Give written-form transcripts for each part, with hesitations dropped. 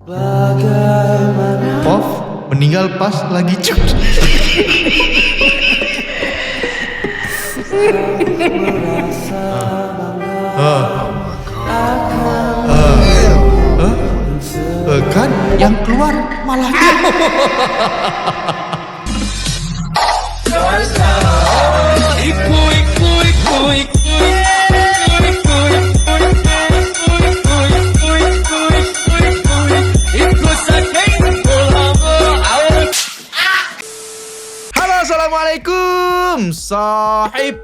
Pov meninggal pas lagi cuci. Kan yang keluar malah dia. Halo, assalamualaikum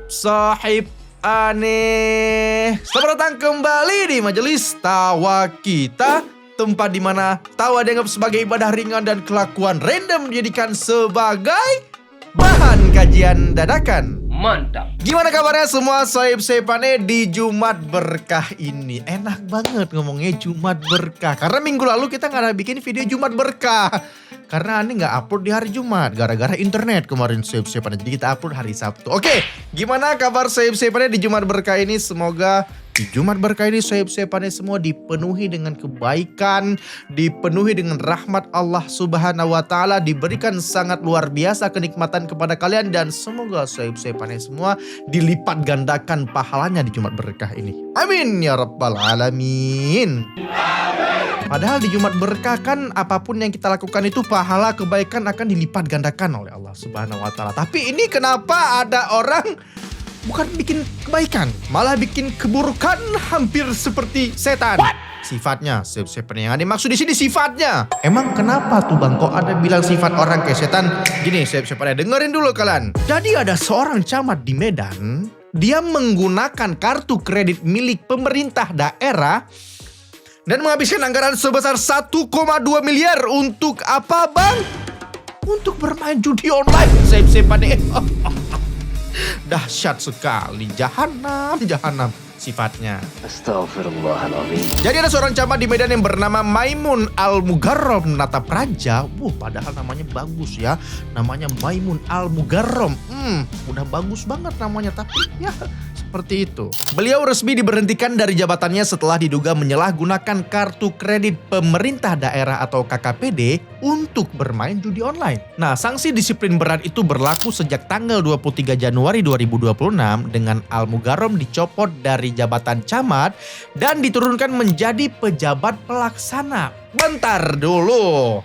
sahib aneh. Selamat datang kembali di majelis tawa kita, tempat di mana tawa dianggap sebagai ibadah ringan dan kelakuan random dijadikan sebagai bahan kajian dadakan. Mantap. Gimana kabarnya semua sahib-sahib aneh di Jumat berkah ini? Enak banget ngomongnya Jumat berkah, karena minggu lalu kita nggak ada bikin video Jumat berkah. Karena aneh nggak upload di hari Jumat gara-gara internet kemarin sahib-sahib aneh. Jadi kita upload hari Sabtu. Oke, gimana kabar sahib-sahib aneh di Jumat berkah ini? Semoga di Jumat berkah ini sahib-sahib aneh semua dipenuhi dengan kebaikan, dipenuhi dengan rahmat Allah Subhanahu wa taala, diberikan sangat luar biasa kenikmatan kepada kalian, dan semoga sahib-sahib aneh semua dilipat gandakan pahalanya di Jumat berkah ini. Amin ya rabbal alamin. Padahal di Jumat berkah kan apapun yang kita lakukan itu pahala kebaikan akan dilipat gandakan oleh Allah Subhanahu wa taala. Tapi ini kenapa ada orang bukan bikin kebaikan, malah bikin keburukan, hampir seperti setan. Sifatnya, yang ada maksud di sini sifatnya. Emang kenapa tuh bang? Kok ada bilang sifat orang kayak setan? Gini, dengerin dulu kalian. Jadi ada seorang camat di Medan, dia menggunakan kartu kredit milik pemerintah daerah dan menghabiskan anggaran sebesar 1,2 miliar untuk apa bang? Untuk bermain judi online. Dahsyat sekali, jahanam sifatnya. Astagfirullahaladzim. Jadi ada seorang camat di Medan yang bernama Maimun Al-Mugarrom menatap raja. Padahal namanya bagus ya. Namanya Maimun Al-Mugarrom. Udah bagus banget namanya, tapi ya seperti itu. Beliau resmi diberhentikan dari jabatannya setelah diduga menyalahgunakan kartu kredit pemerintah daerah atau KKPD untuk bermain judi online. Nah, sanksi disiplin berat itu berlaku sejak tanggal 23 Januari 2026 dengan Al-Mugarrom dicopot dari jabatan camat dan diturunkan menjadi pejabat pelaksana. Bentar dulu.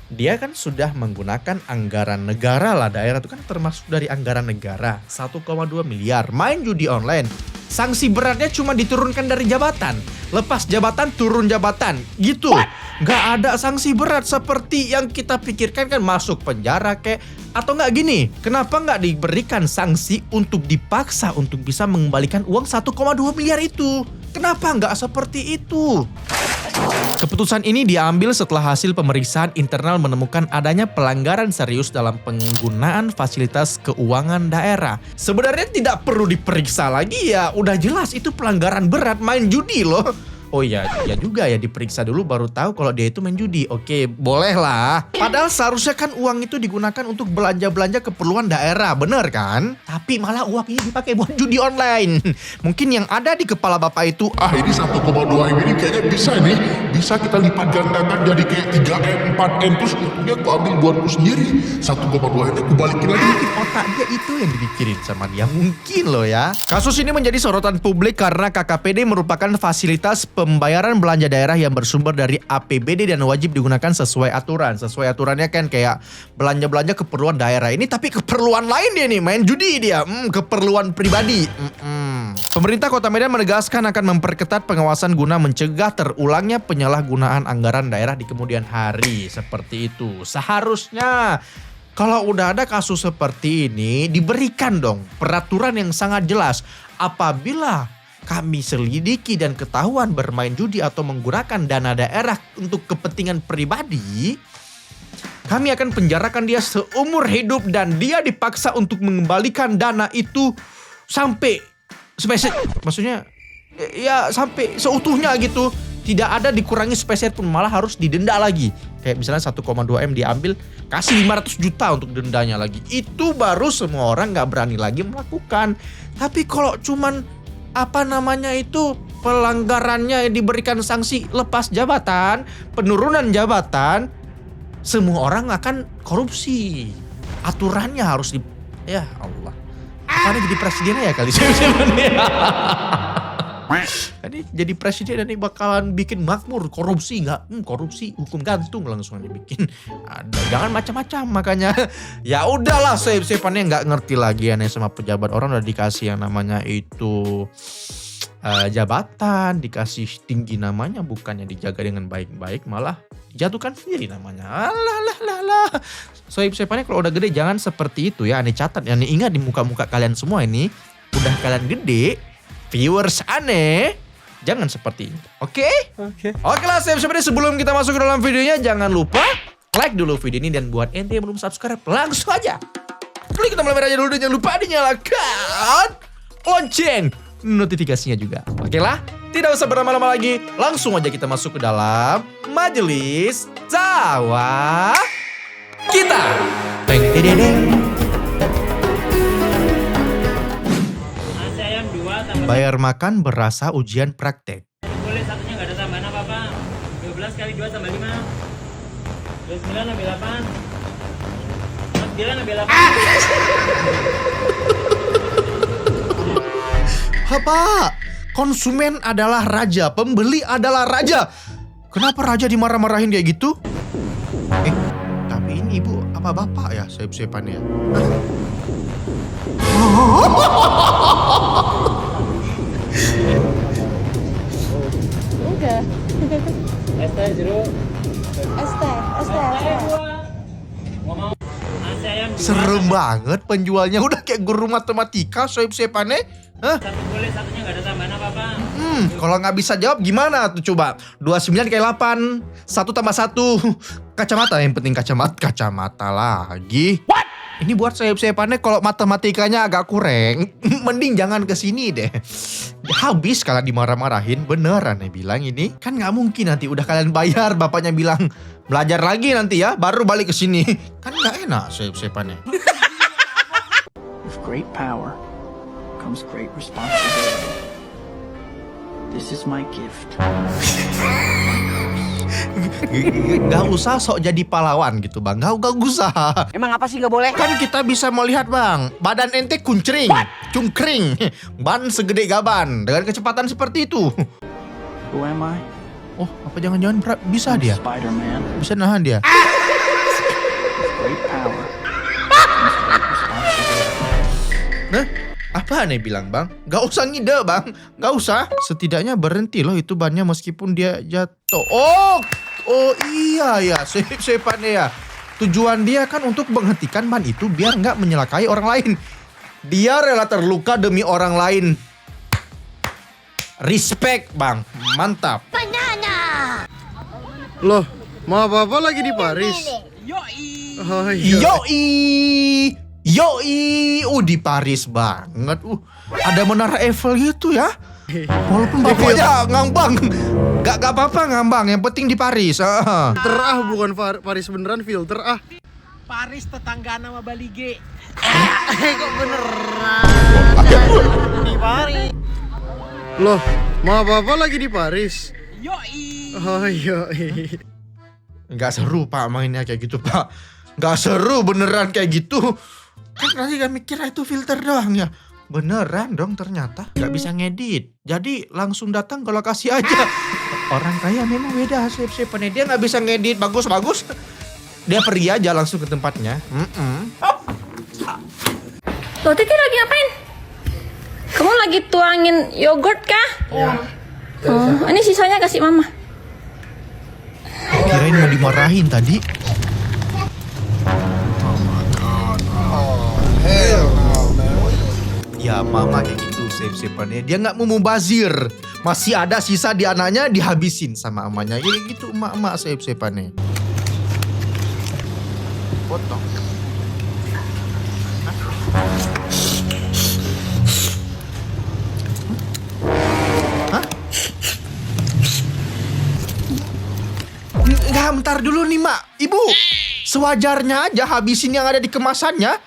Dia kan sudah menggunakan anggaran negara lah, daerah itu kan termasuk dari anggaran negara. 1,2 miliar main judi online. Sanksi beratnya cuma diturunkan dari jabatan. Lepas jabatan turun jabatan gitu. Gak ada sanksi berat seperti yang kita pikirkan kan, masuk penjara kayak. Atau gak gini, kenapa gak diberikan sanksi untuk dipaksa untuk bisa mengembalikan uang 1,2 miliar itu? Kenapa gak seperti itu? Keputusan ini diambil setelah hasil pemeriksaan internal menemukan adanya pelanggaran serius dalam penggunaan fasilitas keuangan daerah. Sebenarnya tidak perlu diperiksa lagi ya, udah jelas itu pelanggaran berat, main judi loh. Oh iya, ya juga ya, diperiksa dulu baru tahu kalau dia itu main judi. Oke, boleh lah. Padahal seharusnya kan uang itu digunakan untuk belanja-belanja keperluan daerah, bener kan? Tapi malah uang ini dipakai buat judi online. Mungkin yang ada di kepala bapak itu, ini 1,2 M ini kayaknya bisa nih. Bisa kita lipat gandakan jadi kayak 3M, 4M, terus untungnya aku ambil buatku sendiri. 1,2 M aku balikin lagi. otak dia itu yang dipikirin sama dia. Mungkin loh ya. Kasus ini menjadi sorotan publik karena KKPD merupakan fasilitas pembayaran belanja daerah yang bersumber dari APBD dan wajib digunakan sesuai aturan. Sesuai aturannya kan kayak belanja-belanja keperluan daerah ini, tapi keperluan lain dia nih, main judi dia. Keperluan pribadi. Pemerintah Kota Medan menegaskan akan memperketat pengawasan guna mencegah terulangnya penyalahgunaan anggaran daerah di kemudian hari. Seperti itu. Seharusnya kalau udah ada kasus seperti ini diberikan dong peraturan yang sangat jelas. Apabila kami selidiki dan ketahuan bermain judi atau menggunakan dana daerah untuk kepentingan pribadi, kami akan penjarakan dia seumur hidup dan dia dipaksa untuk mengembalikan dana itu sampai maksudnya ya sampai seutuhnya gitu. Tidak ada dikurangi spesial pun, malah harus didenda lagi. Kayak misalnya 1,2 M diambil, kasih 500 juta untuk dendanya lagi. Itu baru semua orang gak berani lagi melakukan. Tapi kalau cuman pelanggarannya diberikan sanksi lepas jabatan, penurunan jabatan, semua orang akan korupsi. Aturannya harus ya Allah. Karena jadi presiden ya kali kan jadi presiden dan ini bakalan bikin makmur korupsi nggak? Korupsi hukum gantung langsung dibikin. Ada jangan macam-macam makanya. Ya udahlah sepannya nggak ngerti lagi aneh sama pejabat, orang udah dikasih yang namanya itu jabatan, dikasih tinggi namanya, bukannya dijaga dengan baik-baik malah dijatuhkan sendiri namanya. Alah. Sepannya kalau udah gede jangan seperti itu ya. Aneh catat, aneh ingat di muka-muka kalian semua ini udah kalian gede. Viewers aneh, jangan seperti itu. Oke lah, sebenarnya sebelum kita masuk ke dalam videonya, jangan lupa like dulu video ini, dan buat ente yang belum subscribe, langsung aja klik tombol merahnya dulu, dan jangan lupa dinyalakan lonceng notifikasinya juga. Oke lah, tidak usah berlama-lama lagi, langsung aja kita masuk ke dalam majelis tawa kita. Deng deng deng. Bayar makan berasa ujian praktek. Boleh, satunya nggak ada tambahan apa-apa. 12 kali 2 tambah 5. 29 ambil 8. 9 ambil 8. Apa? Konsumen adalah raja, pembeli adalah raja. Kenapa raja dimarah-marahin kayak gitu? Tapi ini ibu apa bapak ya sep-sepannya? Udah. Esther jeruk. Esther. Ngomong. Nasi ayam 2. Serem banget penjualnya, udah kayak guru matematika sep-sepannya. Satu boleh, satunya nggak ada tambahan apa-apa. Kalau nggak bisa jawab gimana tuh coba? 29 kali 8, 1 tambah 1. Kacamata, yang penting kacamata lagi. What? Ini buat saya-pannya kalau matematikanya agak kurang, mending jangan kesini deh. Habis kalian dimarah-marahin, beneran ya bilang ini. Kan nggak mungkin nanti udah kalian bayar, bapaknya bilang belajar lagi nanti ya, baru balik ke sini. Kan nggak enak saya-pannya. With great power comes great responsibility. This is my gift. Gak usah sok jadi pahlawan gitu bang, gak usah. Emang apa sih nggak boleh? Kan kita bisa melihat bang, badan ente kuncring, cungkring, ban segede gaban dengan kecepatan seperti itu. Who am I? Oh, apa jangan-jangan bisa dia? Spider-Man. Bisa nahan dia? With great power comes great responsibility. Nah, apa aneh bilang bang? Gak usah ngide bang, gak usah. Setidaknya berhenti loh itu bannya meskipun dia jatuh. Oh iya ya, sepannya ya. Tujuan dia kan untuk menghentikan ban itu biar nggak menyelakai orang lain. Dia rela terluka demi orang lain. Respect bang, mantap. Loh, mau apa-apa lagi di Paris? Oh iya. Yoi, di Paris banget. Ada menara Eiffel gitu ya. Walaupun bapaknya ngambang, gak apa-apa ngambang. Yang penting di Paris. Filter bukan Paris beneran filter Paris tetangga nama Bali G. Kok beneran? Di Paris. Loh, mau apa-apa lagi di Paris? Yoi. Oh iya. Gak seru pak mainnya kayak gitu pak. Gak seru beneran kayak gitu. Kan tadi kami kira itu filter doang ya. Beneran dong ternyata. Gak bisa ngedit. Jadi langsung datang ke lokasi aja. Orang kaya memang beda sip-sipannya. Dia gak bisa ngedit bagus-bagus. Dia pergi aja langsung ke tempatnya. Loh, Titi lagi ngapain? Kamu lagi tuangin yogurt kah? Iya. Oh, ini sisanya kasih mama. Kirain mau dimarahin tadi. Ya mama kayak gitu sip-sipannya. Dia gak mau mubazir. Masih ada sisa di anaknya dihabisin sama amanya. Ya gitu emak-emak sip-sipannya. Potong. Hah? Enggak, bentar dulu nih mak. Ibu, sewajarnya aja habisin yang ada di kemasannya.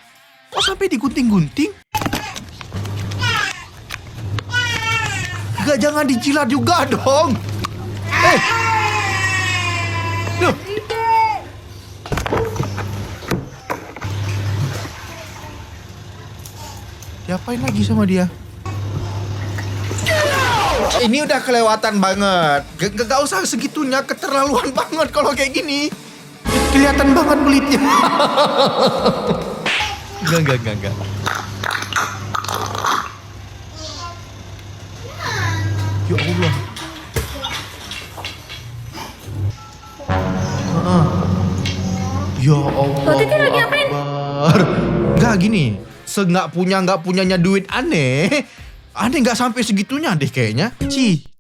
Kok sampai digunting-gunting? Gak, jangan dijilat juga dong. Duh. Diapain lagi sama dia? Ini udah kelewatan banget. Gak usah segitunya, keterlaluan banget kalau kayak gini. Kelihatan banget belitnya. Enggak. Ya Allah. Ya Allah. Loh, Titi lagi ngapain? Enggak gini. Nggak punyanya duit aneh. Aneh nggak sampai segitunya deh kayaknya.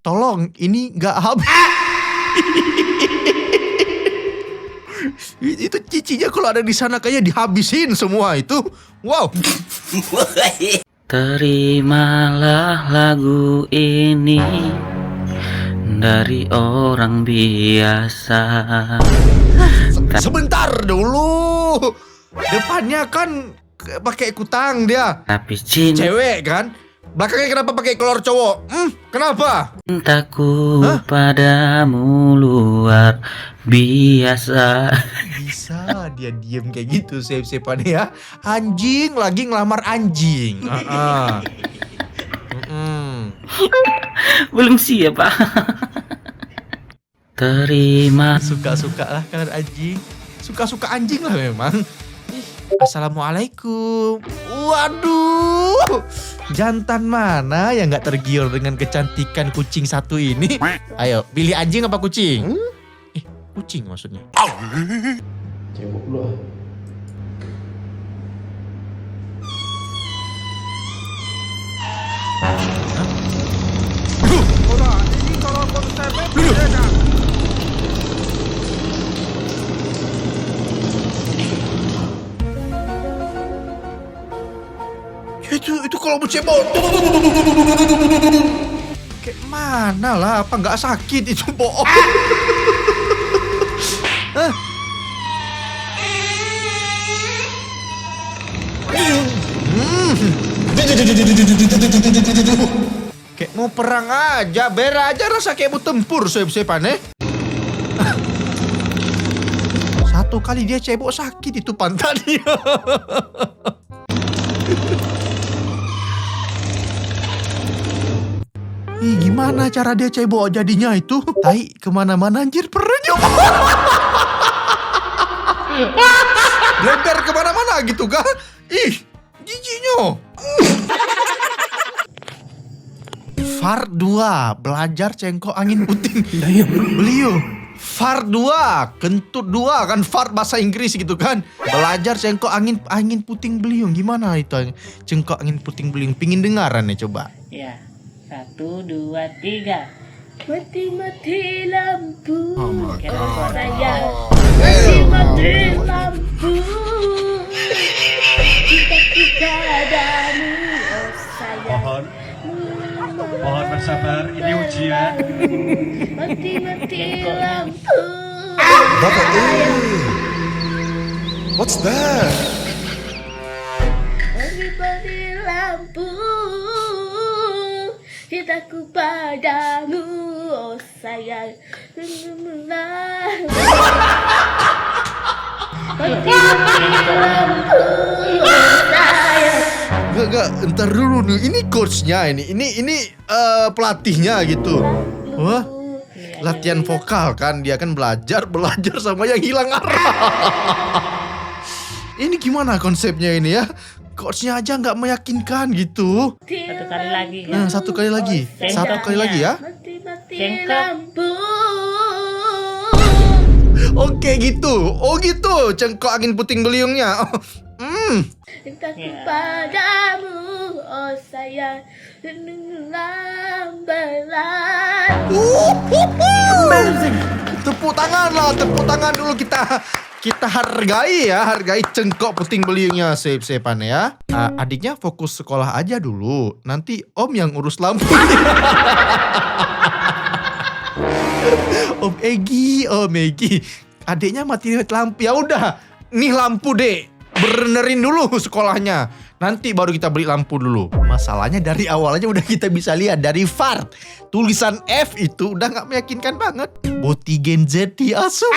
Tolong ini nggak habis. Itu cicinya kalau ada di sana kayaknya dihabisin semua itu. Wow. Terimalah lagu ini dari orang biasa. Sebentar dulu. Depannya kan pakai kutang dia. Tapi cinta Cewek kan? Belakangnya kenapa pakai kolor cowok? Kenapa? cintaku padamu luar biasa. Bisa dia diem kayak gitu sep-sepan ya. Anjing lagi ngelamar anjing. Belum siap, Pak. Terima. Suka-suka lah kalian anjing. Suka-suka anjing lah memang. Assalamualaikum. Waduh, jantan mana yang nggak tergiur dengan kecantikan kucing satu ini? Ayo, pilih anjing apa kucing? Kucing maksudnya. Cebok lu. Itu kalau bercebol. Kayak mana lah? Apa nggak sakit itu bohong? Kayak mau perang aja, ber aja rasa kayak mau tempur sep-sepan Satu kali dia cebok sakit itu pantatnya. Ih, gimana cara dia cebok jadinya itu? Tai kemana-mana anjir pernya. Bleber kemana-mana gitu kan? Ih, jijinya. Far 2, belajar cengkok angin puting beliau. Far 2, kentut 2 kan far bahasa Inggris gitu kan. Belajar cengkok angin puting beliung. Gimana itu cengkok angin puting beliung? Pingin dengaran ya coba. Ya, 1, 2, 3. Mati-mati lampu. Kira suaranya. Mati-mati lampu. Cintaku padamu, oh sayang. Mohon bersabar, ini ujian. Mati-mati lampu. What's that? Mati-mati lampu. Cintaku padamu, oh sayang. Mati-mati lampu, oh sayang. Enggak, entar dulu nih. Ini coachnya ini pelatihnya gitu. Wah, latihan vokal kan, dia kan belajar sama yang hilang arah. Ini gimana konsepnya ini ya? Coachnya aja nggak meyakinkan gitu. Satu kali lagi. Nah, satu kali lagi ya. Mati-mati lampu. Oke gitu. Oh gitu, cengkok angin puting beliungnya. Cintaku padamu, oh sayang. Lambelan. Tepuk tangan dulu kita hargai cengkok puting beliungnya sep-sepan ya. Adiknya fokus sekolah aja dulu. Nanti om yang urus lampu. Om Egi. Adiknya mati lampu. Ya udah, nih lampu dek. Benerin dulu sekolahnya. Nanti baru kita beli lampu dulu. Masalahnya dari awal aja udah kita bisa lihat dari VAR. Tulisan F itu udah nggak meyakinkan banget. Botigen Zeti Asu.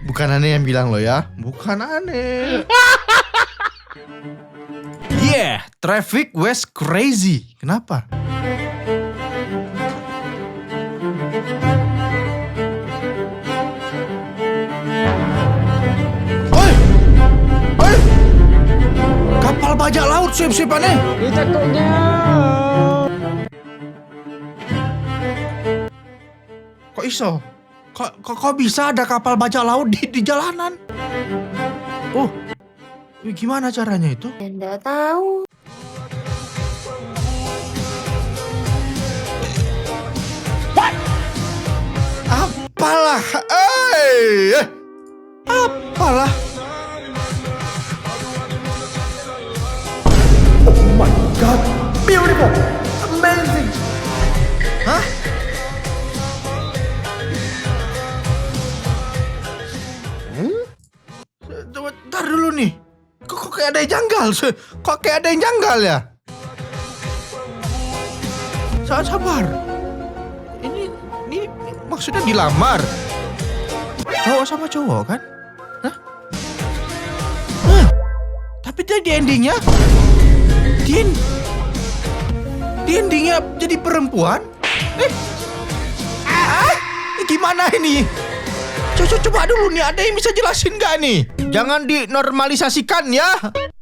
Bukan aneh yang bilang lo ya. Bukan aneh. Yeah, traffic was crazy. Kenapa? Oi! Oi! Kapal bajak laut siap-siapannya. Kok iso? Kok bisa ada kapal bajak laut di jalanan? Oh, gimana caranya itu? Nggak tahu. Apalah, apalah. Oh my god, beautiful, amazing. Hah? Bentar dulu nih. Kok kayak ada yang janggal? Kok kayak ada yang janggal ya? Sabar. Ini maksudnya dilamar. Cowok sama cowok kan? Hah? Tapi dia di endingnya di endingnya jadi perempuan? Gimana ini? Coba dulu nih, ada yang bisa jelasin gak nih? Jangan dinormalisasikan ya.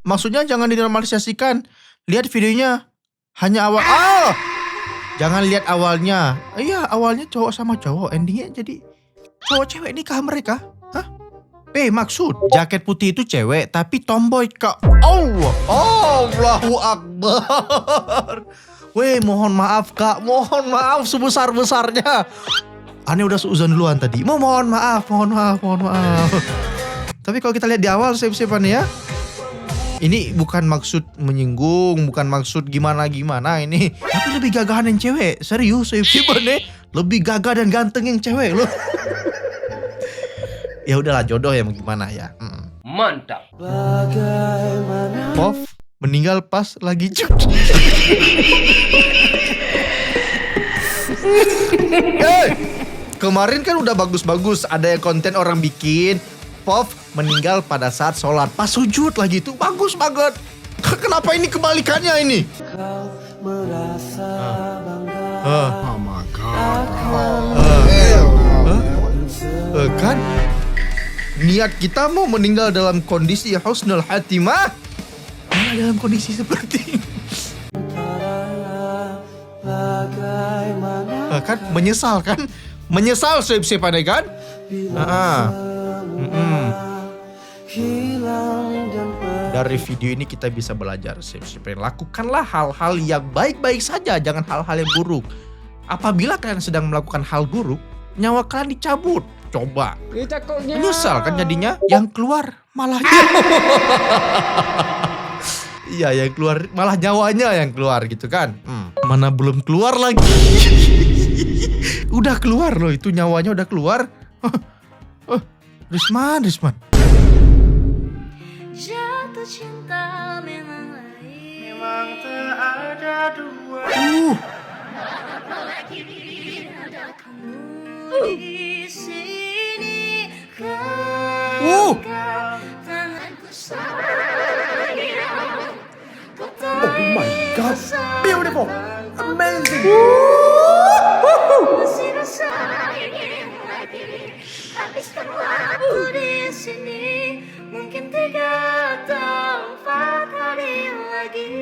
Maksudnya jangan dinormalisasikan. Lihat videonya. Hanya awal. Oh! Jangan lihat awalnya. Iya, awalnya cowok sama cowok. Endingnya jadi cowok cewek nikah mereka. Hah? Maksud jaket putih itu cewek tapi tomboy kak. Allahu Akbar. Weh, mohon maaf kak. Mohon maaf sebesar-besarnya. Aneh udah seuzon duluan tadi. Mohon maaf. Tapi kalau kita lihat di awal siap-siapan ya. Ini bukan maksud menyinggung, bukan maksud gimana-gimana ini. Tapi lebih gagahan yang cewek. Serius, siap-siapan ya. Lebih gagah dan ganteng yang cewek loh. Ya udahlah, jodoh ya, mau gimana ya. Mantap. Pov meninggal pas lagi cuci. Kemarin kan udah bagus-bagus, ada yang konten orang bikin. Pov meninggal pada saat sholat, pas sujud lagi, itu bagus banget. Kenapa ini kebalikannya ini? Oh my god. Kan niat kita mau meninggal dalam kondisi husnul khatimah, malah dalam kondisi seperti ini. Kan menyesal kan? Menyesal siap-siapannya kan? Dari video ini kita bisa belajar siap-siapannya. Lakukanlah hal-hal yang baik-baik saja, jangan hal-hal yang buruk. Apabila kalian sedang melakukan hal buruk, nyawa kalian dicabut. Coba. Menyesal kan jadinya? Yang keluar malah iya, yang keluar malah nyawanya yang keluar gitu kan. Mana belum keluar lagi. Udah keluar loh, itu nyawanya udah keluar. Risman. Jatuh cinta memang tak ada dua. Apalagi ada kamu di sini. Tanganku sayang. Oh my god, beautiful, amazing. Masih rasa ingin lagi. Tapi setelah aku di sini, mungkin 3 atau 4 hari lagi.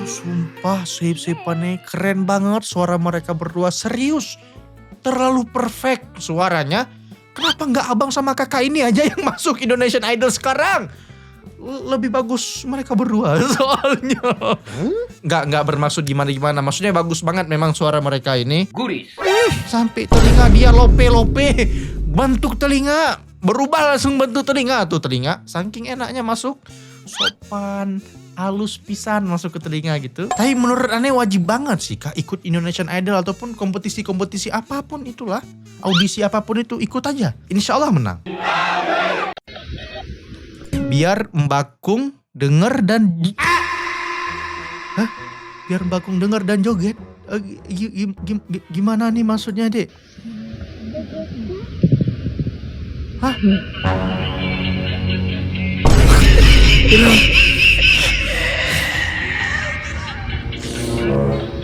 Sumpah, sip-sipannya keren banget suara mereka berdua, serius. Terlalu perfect suaranya. Kenapa nggak abang sama kakak ini aja yang masuk Indonesian Idol sekarang? Lebih bagus mereka berdua soalnya. Nggak bermaksud gimana-gimana. Maksudnya bagus banget memang suara mereka ini. Guris. Sampai telinga dia lope-lope. Bentuk telinga. Berubah langsung bentuk telinga. Tuh telinga. Saking enaknya masuk. Sopan. halus pisan masuk ke telinga gitu. Tapi menurut aneh wajib banget sih Kak ikut Indonesian Idol ataupun kompetisi-kompetisi apapun itulah. Audisi apapun itu ikut aja. Insya Allah menang. Biar Mbak Kung denger dan Hah? Biar Mbak Kung denger dan joget. Gimana nih maksudnya, Dek? Hah?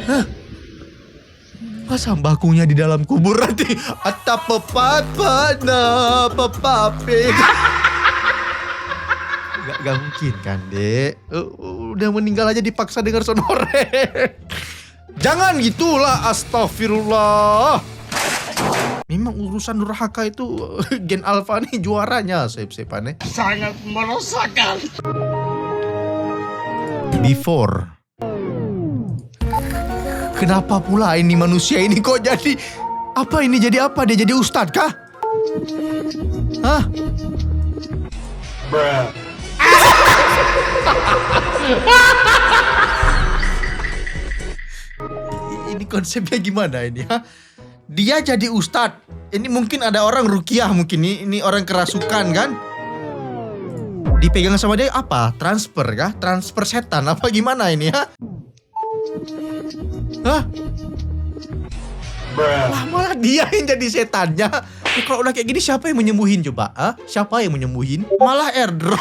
Hah? Masa Mbak Kungnya di dalam kubur nanti? Atap pepatana pepape. Gak mungkin kan, Dek? Udah meninggal aja dipaksa dengar sonore. Jangan gitulah, astagfirullah. Memang urusan durhaka itu Gen Alpha nih juaranya, Sep-Sepannya. Sangat meresahkan. Before. Kenapa pula ini manusia ini kok jadi... Apa ini jadi apa? Dia jadi ustadz kah? Hah? Ini konsepnya gimana ini? Hah? Dia jadi ustadz. Ini mungkin ada orang rukiah mungkin ini orang kerasukan kan? Dipegang sama dia apa? Transfer kah? Transfer setan apa gimana ini ya? Hah? Lah malah dia yang jadi setannya. Ya, kalau udah kayak gini siapa yang menyembuhin coba? Hah? Siapa yang menyembuhin? Malah airdrop.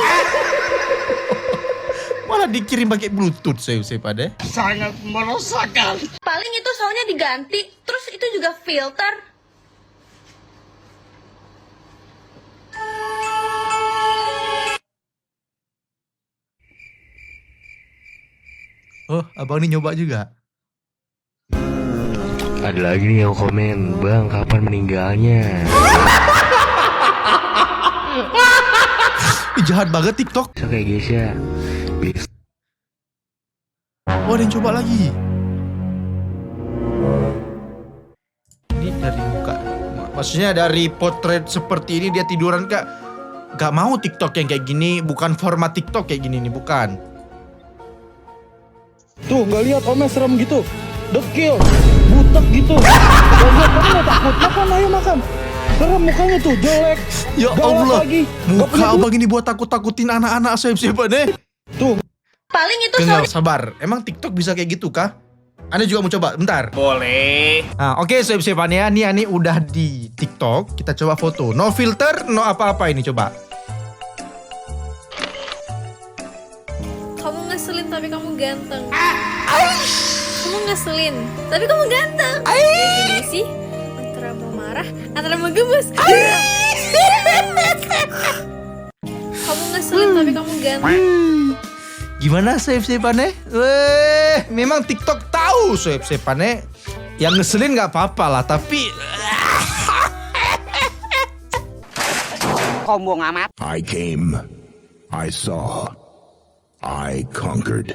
Malah dikirim pakai bluetooth saya pada. Sangat meresahkan. Paling itu soalnya diganti, terus itu juga filter. Oh, abang ini nyoba juga. Ada lagi nih yang komen, Bang, kapan meninggalnya? Ih, jahat banget TikTok. So kayak guys ya. Oh, ada yang coba lagi. Ini dari muka. Maksudnya dari potret seperti ini dia tiduran Kak. Gak mau TikTok yang kayak gini. Bukan format TikTok kayak gini nih, bukan. Tuh, nggak lihat Omnya serem gitu. Dekil, butek gitu. Gak lihat kamu nggak takut? Makan, ayo makan. Serem mukanya tuh, jelek. Ya galak Allah, lagi. muka abang ini buat takut-takutin anak-anak siapa deh. Tuh. Paling itu Kenal, soalnya sabar. Emang TikTok bisa kayak gitu kah? Anda juga mau coba? Bentar. Boleh. Nah, oke, siapa-siapanya. Ini udah di TikTok. Kita coba foto. No filter, no apa-apa ini coba. kamu ngeselin tapi kamu ganteng. Kamu ngeselin tapi kamu ganteng. Gini sih, antara mau marah, antara mau gemes. Kamu ngeselin tapi kamu ganteng. Gimana save-saveannya? Weh, memang TikTok tahu save-saveannya. Yang ngeselin nggak apa-apa lah, tapi Sombong amat. I came, I saw, I conquered.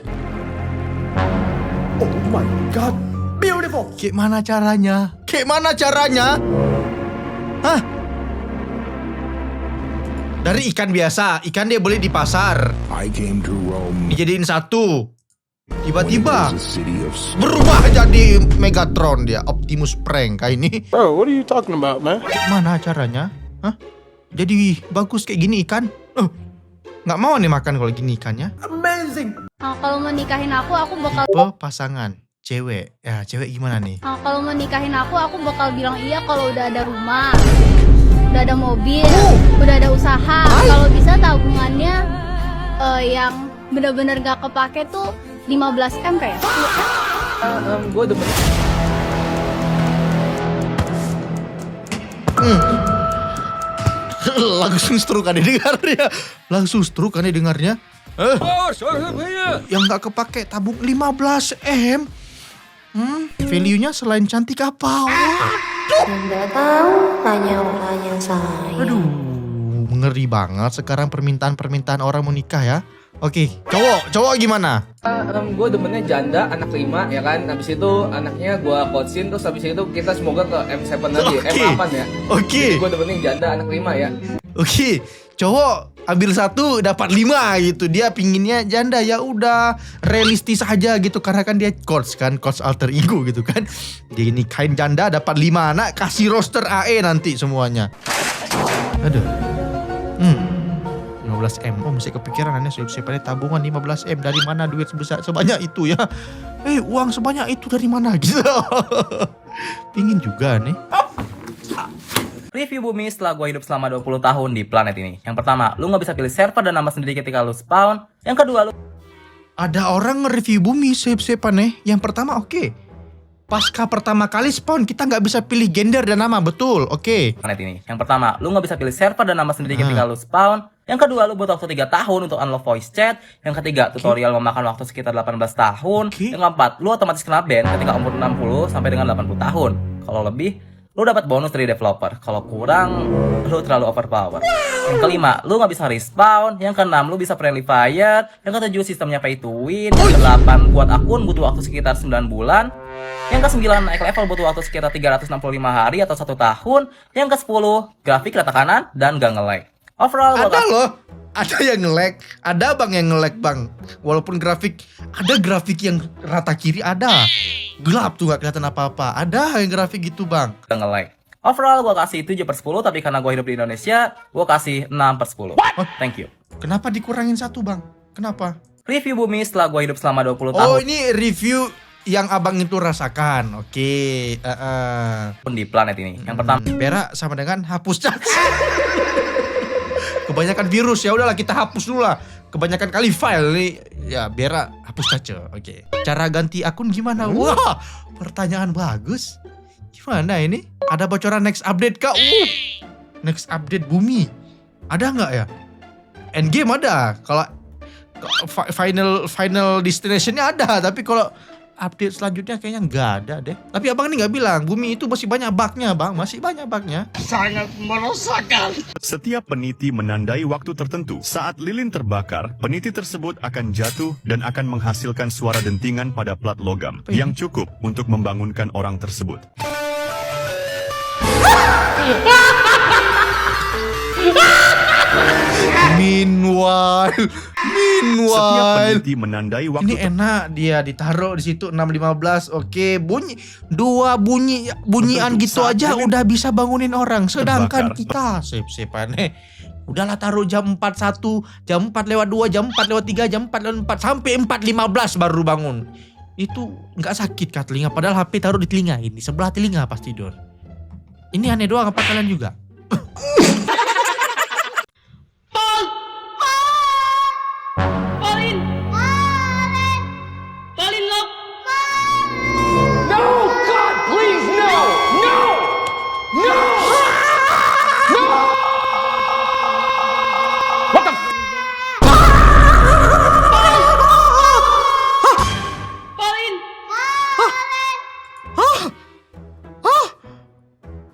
oh my god, beautiful. Gimana caranya? Gimana caranya? Hah? Dari ikan biasa, ikan dia beli di pasar. I came to Rome. Dijadiin satu. Tiba-tiba When it was a city of berubah jadi Megatron dia, Optimus Prime kayak ini. Bro, what are you talking about, man? Gimana caranya? Hah? Jadi bagus kayak gini ikan? Nggak mau nih makan kalau gini ikannya. Amazing. Kalau mau nikahin aku bakal. Pasangan cewek. Ya, cewek gimana nih? Kalau mau nikahin aku bakal bilang iya kalau udah ada rumah, udah ada mobil, udah ada usaha. Kalau bisa tabungannya yang bener-bener gak kepake tuh 15M kayak. Gue demen. Langsung stroke kan dengarnya. Langsung stroke kan dengarnya. Yang gak kepake tabung 15M. Value-nya selain cantik apa? Nggak tahu, tanya saya. Aduh, ngeri banget sekarang permintaan orang mau nikah ya. Oke, cowok gimana? Gue demennya janda, anak 5 ya kan. Habis itu anaknya gue coachin, terus habis itu kita semoga ke M7 lagi, Oke. M8 ya. Oke. Gue demennya janda, anak 5 ya. Oke, cowok ambil 1 dapat 5 gitu. Dia pinginnya janda, ya udah realistis aja gitu karena kan dia coach alter ego gitu kan. Dia nikahin janda dapat 5 anak, kasih roster AE nanti semuanya. Aduh. 15M. Oh, masih kepikiran aneh siapa tabungan 15M, dari mana duit sebanyak itu ya? Uang sebanyak itu dari mana gitu. Pingin juga nih. Review bumi setelah gue hidup selama 20 tahun di planet ini. Yang pertama, lu gak bisa pilih server dan nama sendiri ketika lu spawn. Yang kedua, lu... Ada orang nge-review bumi save-save aneh. Yang pertama oke. Pasca pertama kali spawn kita nggak bisa pilih gender dan nama, betul, oke. Planet ini. Yang pertama, lu nggak bisa pilih server dan nama sendiri ketika lu spawn. Yang kedua, lu butuh waktu 3 tahun untuk unlock voice chat. Yang ketiga, tutorial memakan waktu sekitar 18 tahun. Yang keempat, lu otomatis kena ban ketika umur 60 sampai dengan 80 tahun. Kalau lebih, lu dapat bonus dari developer. Kalau kurang, lu terlalu overpower. Yang kelima, lu nggak bisa respawn. Yang keenam, lu bisa friendly fire. Yang ketujuh, sistemnya pay to win. Yang kedelapan, buat akun butuh waktu sekitar 9 bulan. Yang ke-9, naik level butuh waktu sekitar 365 hari atau 1 tahun. Yang ke-10, grafik rata kanan dan gak nge-lag. Overall, ada loh, ada yang nge-lag, ada bang yang nge-lag bang. Walaupun ada grafik yang rata kiri ada, gelap tuh gak kelihatan apa-apa. Ada yang grafik gitu bang. Gak nge-lag. Overall gue kasih 7/10, tapi karena gue hidup di Indonesia, gue kasih 6/10. Thank you. Kenapa dikurangin 1 bang? Kenapa? Review bumi setelah gue hidup selama 20 tahun. Oh, ini review yang abang itu rasakan, oke. Di planet ini. Yang pertama, berak sama dengan hapus chat. Kebanyakan virus, ya udahlah kita hapus dulu lah. Kebanyakan kali file nih, ya berak hapus caca, oke. Cara ganti akun gimana? Wah, pertanyaan bagus. Gimana ini? Ada bocoran next update kak? Next update bumi. Ada nggak ya? Endgame ada. Kalau final destinationnya ada, tapi kalau update selanjutnya kayaknya nggak ada deh. Tapi abang ini nggak bilang bumi itu masih banyak bugnya bang, masih banyak bugnya. Sangat meresahkan. Setiap peniti menandai waktu tertentu. Saat lilin terbakar, peniti tersebut akan jatuh dan akan menghasilkan suara dentingan pada plat logam yang cukup untuk membangunkan orang tersebut. Meanwhile, setiap peniti menandai waktu. Ini enak dia ditaruh di situ 6.15. Oke, bunyian gitu aja udah bisa bangunin orang. Sedangkan kita sip-sipannya udahlah taruh jam 4.1, jam 4:02, jam 4:03, jam 4:04 sampai 4:15 baru bangun. Itu nggak sakit kah telinga? Padahal HP taruh di telinga, ini sebelah telinga pas tidur. Ini aneh doang apa kalian juga?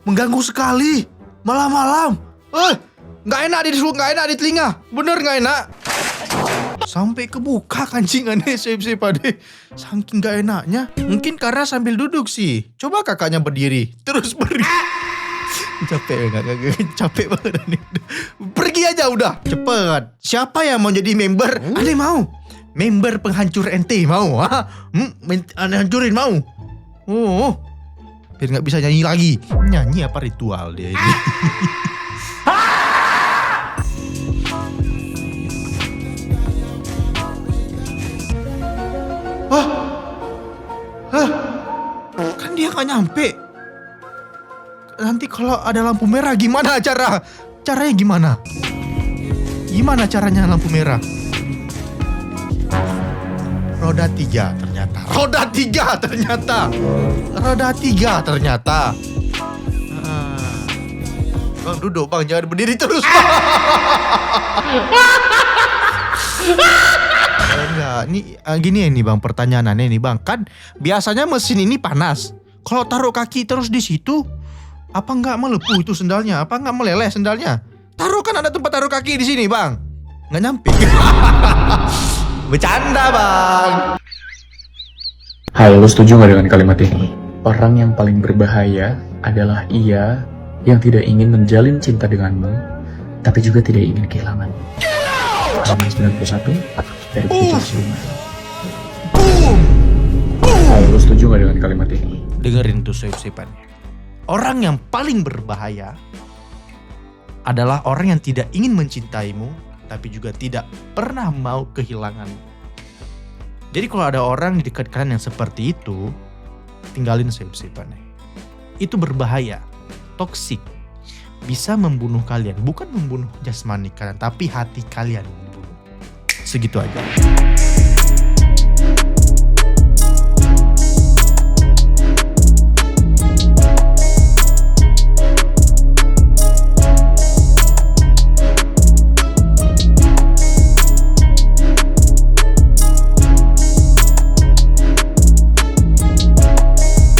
Mengganggu sekali malam-malam. Nggak enak di telinga. Bener nggak enak. Sampai kebuka kancingannya sip-sip ade. Saking nggak enaknya. Mungkin karena sambil duduk sih. Coba kakaknya berdiri terus berdiri. Capek banget ane. Pergi aja udah cepet. Siapa yang mau jadi member? Ane mau. Member penghancur ente mau? Ane hancurin mau? Oh. Biar nggak bisa nyanyi lagi. Nyanyi apa ritual dia ini? Kan dia nggak nyampe. Nanti kalau ada lampu merah gimana caranya gimana? Gimana caranya lampu merah? Roda 3 ternyata. Bang duduk bang, jangan berdiri terus bang. Enggak, ini gini ini bang, pertanyaannya ini bang. Kan biasanya mesin ini panas. Kalau taruh kaki terus di situ, apa nggak melepuh itu sendalnya? Apa nggak meleleh sendalnya? Taruh kan ada tempat taruh kaki di sini bang. Nggak nyampe. Bercanda bang. Hai, lo setuju gak dengan kalimat ini? Orang yang paling berbahaya adalah ia yang tidak ingin menjalin cinta denganmu, tapi juga tidak ingin kehilangan. Halaman 91 dari buku siluman. Lu setuju gak dengan kalimat ini? Dengerin tuh sip-sipannya. Orang yang paling berbahaya adalah orang yang tidak ingin mencintaimu, tapi juga tidak pernah mau kehilanganmu. Jadi kalau ada orang di dekat kalian yang seperti itu, tinggalin sip-sipannya. Itu berbahaya, toksik, bisa membunuh kalian. Bukan membunuh jasmani kalian, tapi hati kalian membunuh. Segitu aja.